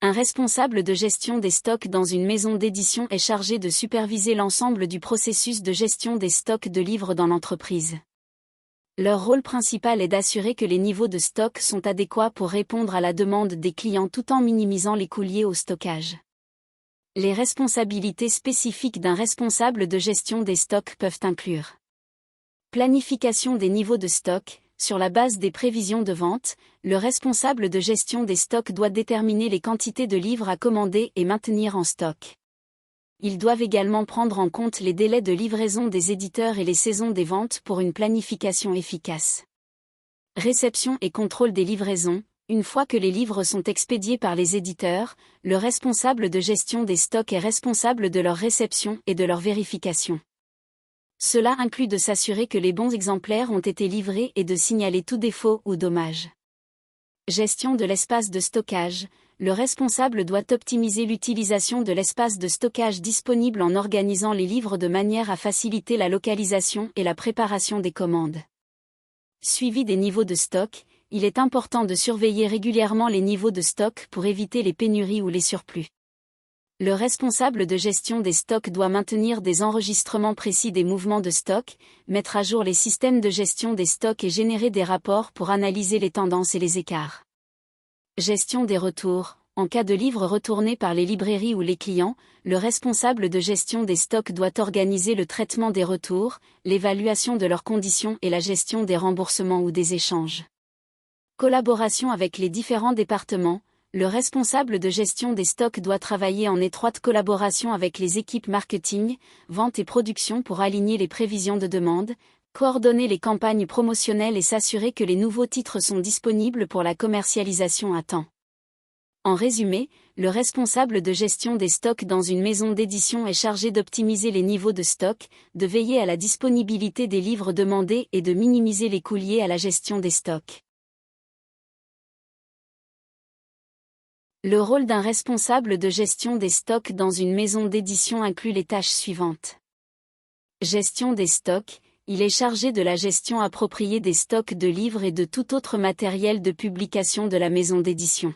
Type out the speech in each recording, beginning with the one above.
Un responsable de gestion des stocks dans une maison d'édition est chargé de superviser l'ensemble du processus de gestion des stocks de livres dans l'entreprise. Leur rôle principal est d'assurer que les niveaux de stock sont adéquats pour répondre à la demande des clients tout en minimisant les coûts liés au stockage. Les responsabilités spécifiques d'un responsable de gestion des stocks peuvent inclure planification des niveaux de stock. Sur la base des prévisions de vente, le responsable de gestion des stocks doit déterminer les quantités de livres à commander et maintenir en stock. Ils doivent également prendre en compte les délais de livraison des éditeurs et les saisons des ventes pour une planification efficace. Réception et contrôle des livraisons. Une fois que les livres sont expédiés par les éditeurs, le responsable de gestion des stocks est responsable de leur réception et de leur vérification. Cela inclut de s'assurer que les bons exemplaires ont été livrés et de signaler tout défaut ou dommage. Gestion de l'espace de stockage. Le responsable doit optimiser l'utilisation de l'espace de stockage disponible en organisant les livres de manière à faciliter la localisation et la préparation des commandes. Suivi des niveaux de stock. Il est important de surveiller régulièrement les niveaux de stock pour éviter les pénuries ou les surplus. Le responsable de gestion des stocks doit maintenir des enregistrements précis des mouvements de stock, mettre à jour les systèmes de gestion des stocks et générer des rapports pour analyser les tendances et les écarts. Gestion des retours. En cas de livres retournés par les librairies ou les clients, le responsable de gestion des stocks doit organiser le traitement des retours, l'évaluation de leurs conditions et la gestion des remboursements ou des échanges. Collaboration avec les différents départements. Le responsable de gestion des stocks doit travailler en étroite collaboration avec les équipes marketing, vente et production pour aligner les prévisions de demande, coordonner les campagnes promotionnelles et s'assurer que les nouveaux titres sont disponibles pour la commercialisation à temps. En résumé, le responsable de gestion des stocks dans une maison d'édition est chargé d'optimiser les niveaux de stock, de veiller à la disponibilité des livres demandés et de minimiser les coûts liés à la gestion des stocks. Le rôle d'un responsable de gestion des stocks dans une maison d'édition inclut les tâches suivantes. Gestion des stocks. Il est chargé de la gestion appropriée des stocks de livres et de tout autre matériel de publication de la maison d'édition.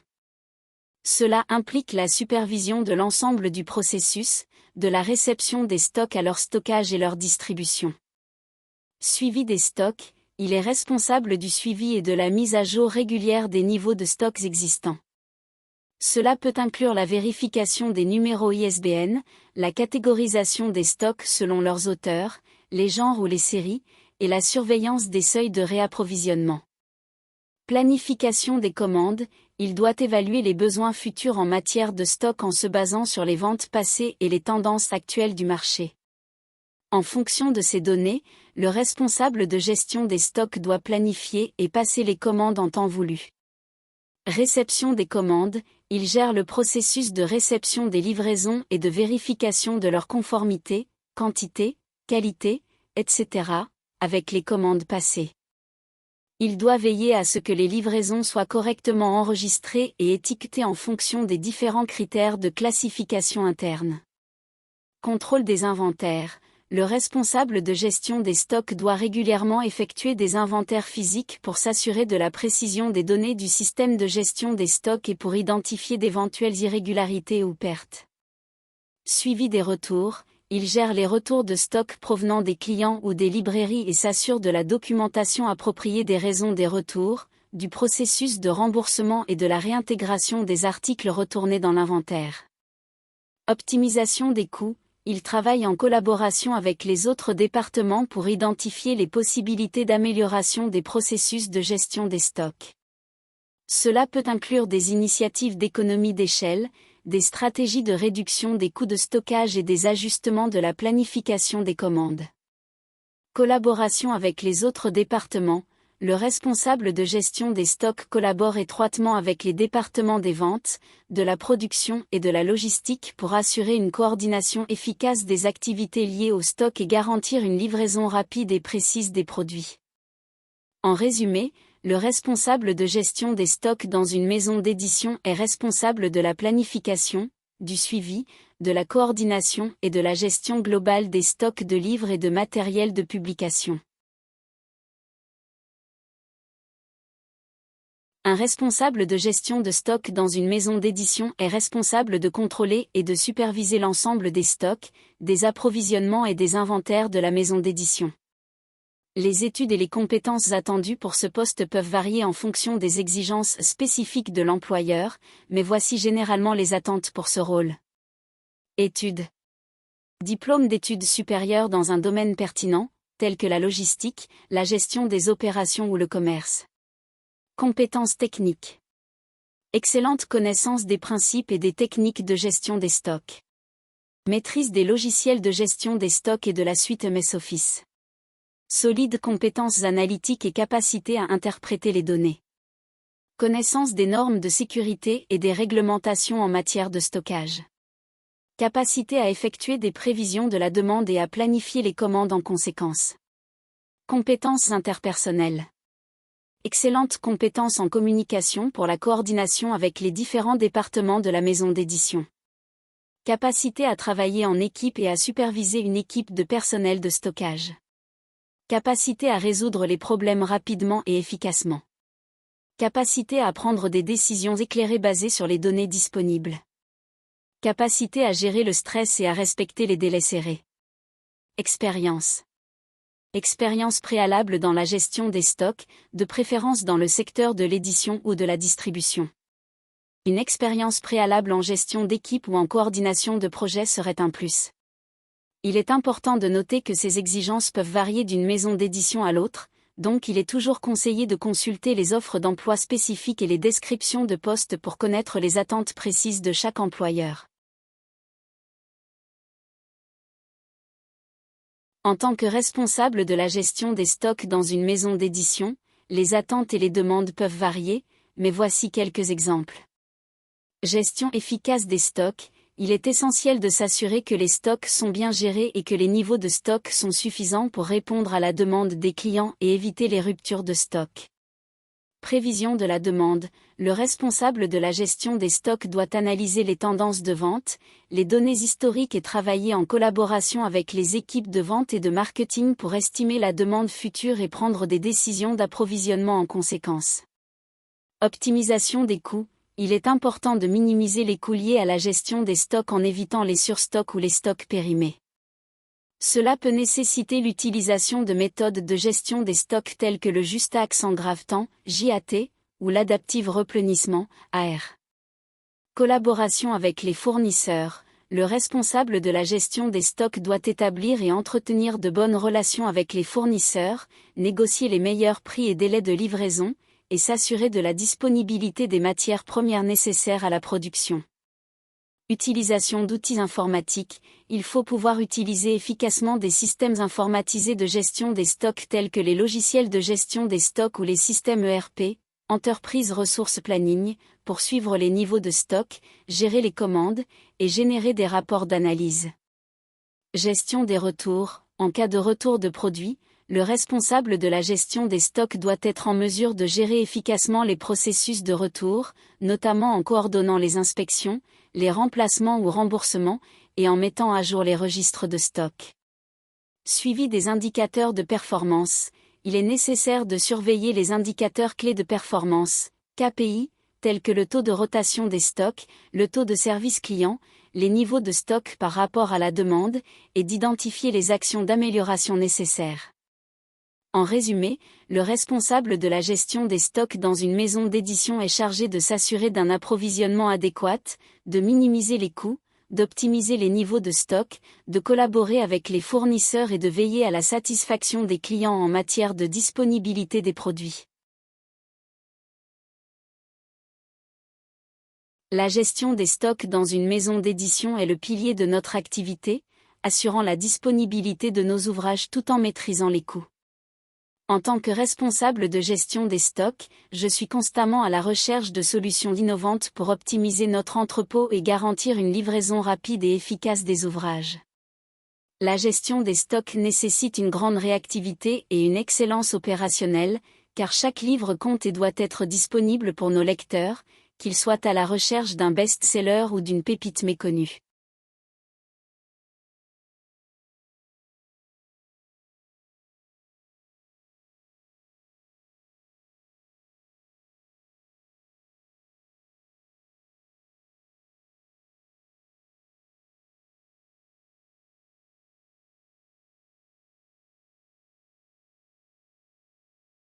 Cela implique la supervision de l'ensemble du processus, de la réception des stocks à leur stockage et leur distribution. Suivi des stocks. Il est responsable du suivi et de la mise à jour régulière des niveaux de stocks existants. Cela peut inclure la vérification des numéros ISBN, la catégorisation des stocks selon leurs auteurs, les genres ou les séries, et la surveillance des seuils de réapprovisionnement. Planification des commandes. Il doit évaluer les besoins futurs en matière de stock en se basant sur les ventes passées et les tendances actuelles du marché. En fonction de ces données, le responsable de gestion des stocks doit planifier et passer les commandes en temps voulu. Réception des commandes. Il gère le processus de réception des livraisons et de vérification de leur conformité, quantité, qualité, etc., avec les commandes passées. Il doit veiller à ce que les livraisons soient correctement enregistrées et étiquetées en fonction des différents critères de classification interne. Contrôle des inventaires. Le responsable de gestion des stocks doit régulièrement effectuer des inventaires physiques pour s'assurer de la précision des données du système de gestion des stocks et pour identifier d'éventuelles irrégularités ou pertes. Suivi des retours. Il gère les retours de stock provenant des clients ou des librairies et s'assure de la documentation appropriée des raisons des retours, du processus de remboursement et de la réintégration des articles retournés dans l'inventaire. Optimisation des coûts. Il travaille en collaboration avec les autres départements pour identifier les possibilités d'amélioration des processus de gestion des stocks. Cela peut inclure des initiatives d'économie d'échelle, des stratégies de réduction des coûts de stockage et des ajustements de la planification des commandes. Collaboration avec les autres départements. Le responsable de gestion des stocks collabore étroitement avec les départements des ventes, de la production et de la logistique pour assurer une coordination efficace des activités liées au stock et garantir une livraison rapide et précise des produits. En résumé, le responsable de gestion des stocks dans une maison d'édition est responsable de la planification, du suivi, de la coordination et de la gestion globale des stocks de livres et de matériel de publication. Un responsable de gestion de stock dans une maison d'édition est responsable de contrôler et de superviser l'ensemble des stocks, des approvisionnements et des inventaires de la maison d'édition. Les études et les compétences attendues pour ce poste peuvent varier en fonction des exigences spécifiques de l'employeur, mais voici généralement les attentes pour ce rôle. Études. Diplôme d'études supérieures dans un domaine pertinent, tel que la logistique, la gestion des opérations ou le commerce. Compétences techniques. Excellente connaissance des principes et des techniques de gestion des stocks. Maîtrise des logiciels de gestion des stocks et de la suite MS Office. Solides compétences analytiques et capacité à interpréter les données. Connaissance des normes de sécurité et des réglementations en matière de stockage. Capacité à effectuer des prévisions de la demande et à planifier les commandes en conséquence. Compétences interpersonnelles. Excellentes compétences en communication pour la coordination avec les différents départements de la maison d'édition. Capacité à travailler en équipe et à superviser une équipe de personnel de stockage. Capacité à résoudre les problèmes rapidement et efficacement. Capacité à prendre des décisions éclairées basées sur les données disponibles. Capacité à gérer le stress et à respecter les délais serrés. Expérience. Expérience préalable dans la gestion des stocks, de préférence dans le secteur de l'édition ou de la distribution. Une expérience préalable en gestion d'équipe ou en coordination de projet serait un plus. Il est important de noter que ces exigences peuvent varier d'une maison d'édition à l'autre, donc il est toujours conseillé de consulter les offres d'emploi spécifiques et les descriptions de postes pour connaître les attentes précises de chaque employeur. En tant que responsable de la gestion des stocks dans une maison d'édition, les attentes et les demandes peuvent varier, mais voici quelques exemples. Gestion efficace des stocks. Il est essentiel de s'assurer que les stocks sont bien gérés et que les niveaux de stock sont suffisants pour répondre à la demande des clients et éviter les ruptures de stock. Prévision de la demande. Le responsable de la gestion des stocks doit analyser les tendances de vente, les données historiques et travailler en collaboration avec les équipes de vente et de marketing pour estimer la demande future et prendre des décisions d'approvisionnement en conséquence. Optimisation des coûts. Il est important de minimiser les coûts liés à la gestion des stocks en évitant les surstocks ou les stocks périmés. Cela peut nécessiter l'utilisation de méthodes de gestion des stocks telles que le juste axe en grave-temps, JAT, ou l'adaptive replenissement, AR. Collaboration avec les fournisseurs. Le responsable de la gestion des stocks doit établir et entretenir de bonnes relations avec les fournisseurs, négocier les meilleurs prix et délais de livraison, et s'assurer de la disponibilité des matières premières nécessaires à la production. Utilisation d'outils informatiques. Il faut pouvoir utiliser efficacement des systèmes informatisés de gestion des stocks tels que les logiciels de gestion des stocks ou les systèmes ERP, Enterprise Resource Planning, pour suivre les niveaux de stock, gérer les commandes, et générer des rapports d'analyse. Gestion des retours. En cas de retour de produits, le responsable de la gestion des stocks doit être en mesure de gérer efficacement les processus de retour, notamment en coordonnant les inspections, les remplacements ou remboursements, et en mettant à jour les registres de stock. Suivi des indicateurs de performance. Il est nécessaire de surveiller les indicateurs clés de performance, KPI, tels que le taux de rotation des stocks, le taux de service client, les niveaux de stock par rapport à la demande, et d'identifier les actions d'amélioration nécessaires. En résumé, le responsable de la gestion des stocks dans une maison d'édition est chargé de s'assurer d'un approvisionnement adéquat, de minimiser les coûts, d'optimiser les niveaux de stock, de collaborer avec les fournisseurs et de veiller à la satisfaction des clients en matière de disponibilité des produits. La gestion des stocks dans une maison d'édition est le pilier de notre activité, assurant la disponibilité de nos ouvrages tout en maîtrisant les coûts. En tant que responsable de gestion des stocks, je suis constamment à la recherche de solutions innovantes pour optimiser notre entrepôt et garantir une livraison rapide et efficace des ouvrages. La gestion des stocks nécessite une grande réactivité et une excellence opérationnelle, car chaque livre compte et doit être disponible pour nos lecteurs, qu'ils soient à la recherche d'un best-seller ou d'une pépite méconnue.